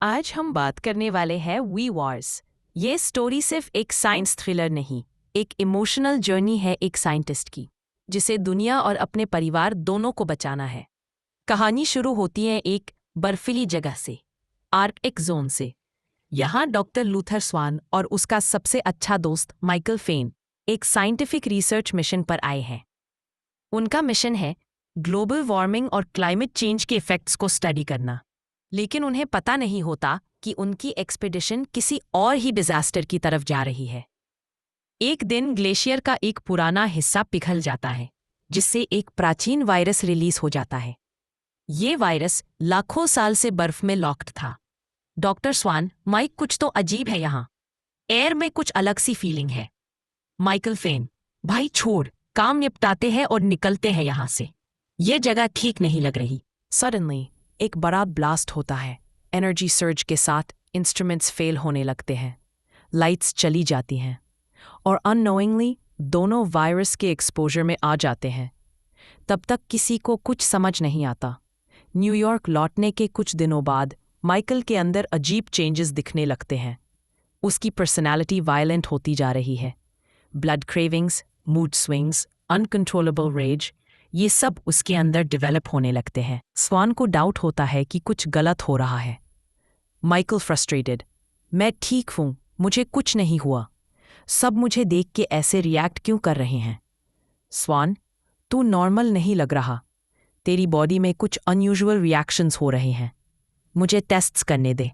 आज हम बात करने वाले हैं वी वॉर्स। ये स्टोरी सिर्फ एक साइंस थ्रिलर नहीं, एक इमोशनल जर्नी है एक साइंटिस्ट की, जिसे दुनिया और अपने परिवार दोनों को बचाना है। कहानी शुरू होती है एक बर्फीली जगह से, आर्कटिक जोन से। यहाँ डॉक्टर लूथर स्वान और उसका सबसे अच्छा दोस्त माइकल फेन एक साइंटिफिक रिसर्च मिशन पर आए हैं। उनका मिशन है ग्लोबल वार्मिंग और क्लाइमेट चेंज के इफेक्ट्स को स्टडी करना। लेकिन उन्हें पता नहीं होता कि उनकी एक्सपेडिशन किसी और ही डिजास्टर की तरफ जा रही है। एक दिन ग्लेशियर का एक पुराना हिस्सा पिघल जाता है, जिससे एक प्राचीन वायरस रिलीज हो जाता है। ये वायरस लाखों साल से बर्फ में लॉक्ड था। डॉक्टर स्वान, माइक, कुछ तो अजीब है यहाँ। एयर में कुछ अलग सी फीलिंग है। माइकल फेन, भाई छोड़, काम निपटाते हैं और निकलते हैं यहाँ से। ये जगह ठीक नहीं लग रही। सडनली एक बड़ा ब्लास्ट होता है। एनर्जी सर्ज के साथ इंस्ट्रूमेंट्स फेल होने लगते हैं, लाइट्स चली जाती हैं और अननोइंगली दोनों वायरस के एक्सपोजर में आ जाते हैं। तब तक किसी को कुछ समझ नहीं आता। न्यूयॉर्क लौटने के कुछ दिनों बाद माइकल के अंदर अजीब चेंजेस दिखने लगते हैं। उसकी पर्सनैलिटी वायलेंट होती जा रही है। Blood cravings, mood swings, uncontrollable rage, ये सब उसके अंदर डेवलप होने लगते हैं। स्वान को डाउट होता है कि कुछ गलत हो रहा है। माइकल फ्रस्ट्रेटेड, मैं ठीक हूं, मुझे कुछ नहीं हुआ, सब मुझे देख के ऐसे रिएक्ट क्यों कर रहे हैं? स्वान, तू नॉर्मल नहीं लग रहा, तेरी बॉडी में कुछ अनयूजुअल रिएक्शंस हो रहे हैं, मुझे टेस्ट्स करने दे।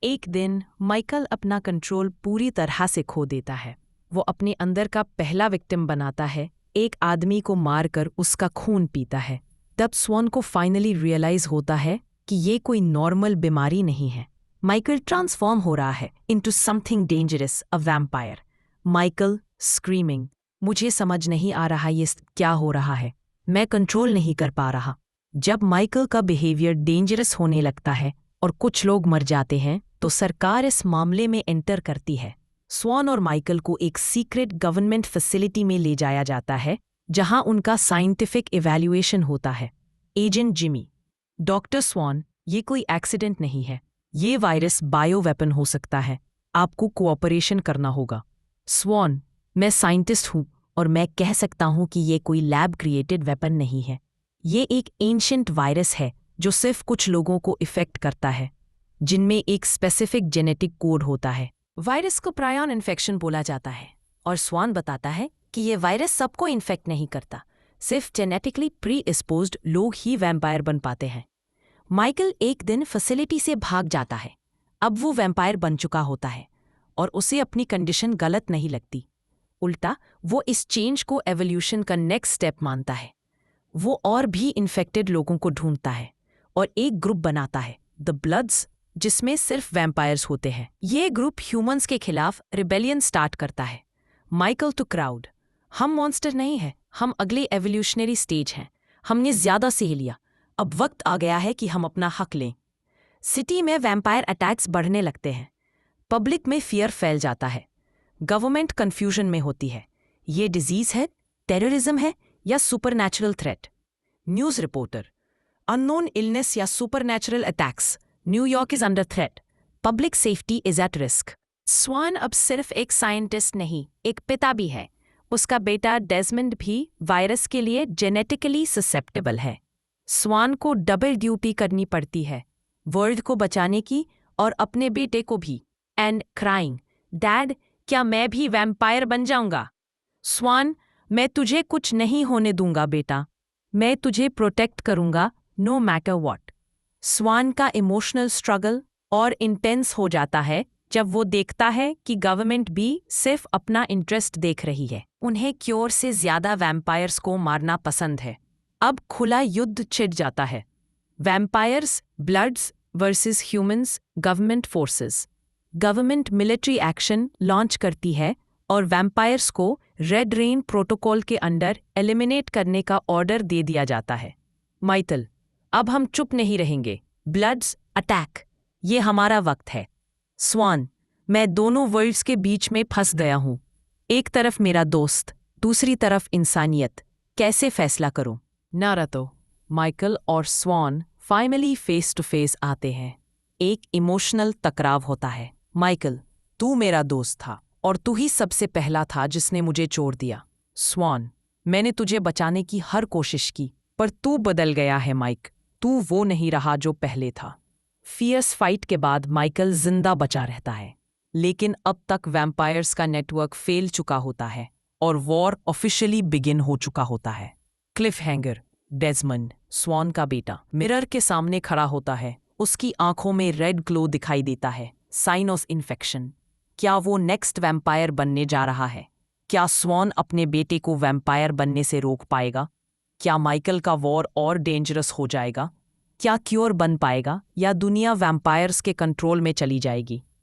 एक दिन माइकल अपना कंट्रोल पूरी तरह से खो देता है। वो अपने अंदर का पहला विक्टिम बनाता है, एक आदमी को मारकर उसका खून पीता है। तब स्वान को फाइनली रियलाइज होता है कि ये कोई नॉर्मल बीमारी नहीं है। माइकल ट्रांसफॉर्म हो रहा है into something dangerous, a vampire. Michael screaming, मुझे समझ नहीं आ रहा ये क्या हो रहा है, मैं कंट्रोल नहीं कर पा रहा। जब माइकल का बिहेवियर डेंजरस होने लगता है और कुछ लोग मर जाते हैं, तो सरकार इस मामले में एंटर करती है। स्वान और माइकल को एक सीक्रेट गवर्नमेंट फैसिलिटी में ले जाया जाता है, जहां उनका साइंटिफिक इवैल्यूएशन होता है। एजेंट जिमी, डॉक्टर स्वान, ये कोई एक्सीडेंट नहीं है, ये वायरस बायो वेपन हो सकता है, आपको कोऑपरेशन करना होगा। स्वान, मैं साइंटिस्ट हूं और मैं कह सकता हूं कि ये कोई लैब क्रिएटेड वेपन नहीं है। ये एक एंशिएंट वायरस है जो सिर्फ कुछ लोगों को इफेक्ट करता है, जिनमें एक स्पेसिफिक जेनेटिक कोड होता है। वायरस को प्रायॉन इन्फेक्शन बोला जाता है और स्वान बताता है कि ये वायरस सबको इन्फेक्ट नहीं करता, सिर्फ जेनेटिकली प्री एक्सपोज्ड लोग ही वैम्पायर बन पाते हैं। माइकल एक दिन फैसिलिटी से भाग जाता है। अब वो वैम्पायर बन चुका होता है और उसे अपनी कंडीशन गलत नहीं लगती। उल्टा वो इस चेंज को एवोल्यूशन का नेक्स्ट स्टेप मानता है। वो और भी इन्फेक्टेड लोगों को ढूंढता है और एक ग्रुप बनाता है, द ब्लड्स, जिसमें सिर्फ वैम्पायर्स होते हैं। ये ग्रुप ह्यूमंस के खिलाफ रिबेलियन स्टार्ट करता है। माइकल टू क्राउड, हम मॉन्स्टर नहीं हैं, हम अगले एवोल्यूशनरी स्टेज हैं, हमने ज्यादा सह लिया, अब वक्त आ गया है कि हम अपना हक लें। सिटी में वैम्पायर अटैक्स बढ़ने लगते हैं, पब्लिक में फियर फैल जाता है, गवर्नमेंट कंफ्यूजन में होती है, ये डिजीज है, टेररिज्म है या supernatural threat. News reporter, unknown illness या supernatural attacks, New York is under threat, public safety is at risk. Swan अब सिर्फ एक साइंटिस्ट नहीं, एक पिता भी है। उसका बेटा डेजमंड भी वायरस के लिए जेनेटिकली ससेप्टेबल है। स्वान को डबल ड्यूटी करनी पड़ती है, वर्ल्ड को बचाने की और अपने बेटे को भी। एंड क्राइंग, डैड, क्या मैं भी वैम्पायर बन जाऊंगा? स्वान, मैं तुझे कुछ नहीं होने दूंगा बेटा, मैं तुझे प्रोटेक्ट करूंगा नो मैटर व्हाट। स्वान का इमोशनल स्ट्रगल और इंटेंस हो जाता है जब वो देखता है कि गवर्नमेंट भी सिर्फ अपना इंटरेस्ट देख रही है। उन्हें क्योर से ज्यादा वैम्पायर्स को मारना पसंद है। अब खुला युद्ध छिड़ जाता है, vampires, bloods versus humans, government forces. Government military action launch करती है और वैम्पायर्स को रेड रेन प्रोटोकॉल के अंडर एलिमिनेट करने का ऑर्डर दे दिया जाता है। माइकल, अब हम चुप नहीं रहेंगे, ब्लड्स अटैक, ये हमारा वक्त है। स्वान, मैं दोनों वर्ल्ड्स के बीच में फंस गया हूं, एक तरफ मेरा दोस्त, दूसरी तरफ इंसानियत, कैसे फैसला करूं? नारुतो, माइकल और स्वान फाइनली फेस टू फेस आते हैं। एक इमोशनल टकराव होता है। माइकल, तू मेरा दोस्त था और तू ही सबसे पहला था जिसने मुझे छोड़ दिया। स्वान, मैंने तुझे बचाने की हर कोशिश की, पर तू बदल गया है माइक। तू वो नहीं रहा जो पहले था। फियर्स फाइट के बाद माइकल जिंदा बचा रहता है, लेकिन अब तक वैम्पायर्स का नेटवर्क फेल चुका होता है और वॉर ऑफिशियली बिगिन हो चुका होता है। Cliff hanger. डेज़मंड, स्वान का बेटा, मिरर के सामने खड़ा होता है। उसकी आंखों में रेड ग्लो दिखाई देता है, साइन ऑफ इन्फेक्शन। क्या वो नेक्स्ट वैम्पायर बनने जा रहा है? क्या स्वान अपने बेटे को वैम्पायर बनने से रोक पाएगा? क्या माइकल का वॉर और डेंजरस हो जाएगा? क्या क्योर बन पाएगा या दुनिया वैम्पायर्स के कंट्रोल में चली जाएगी?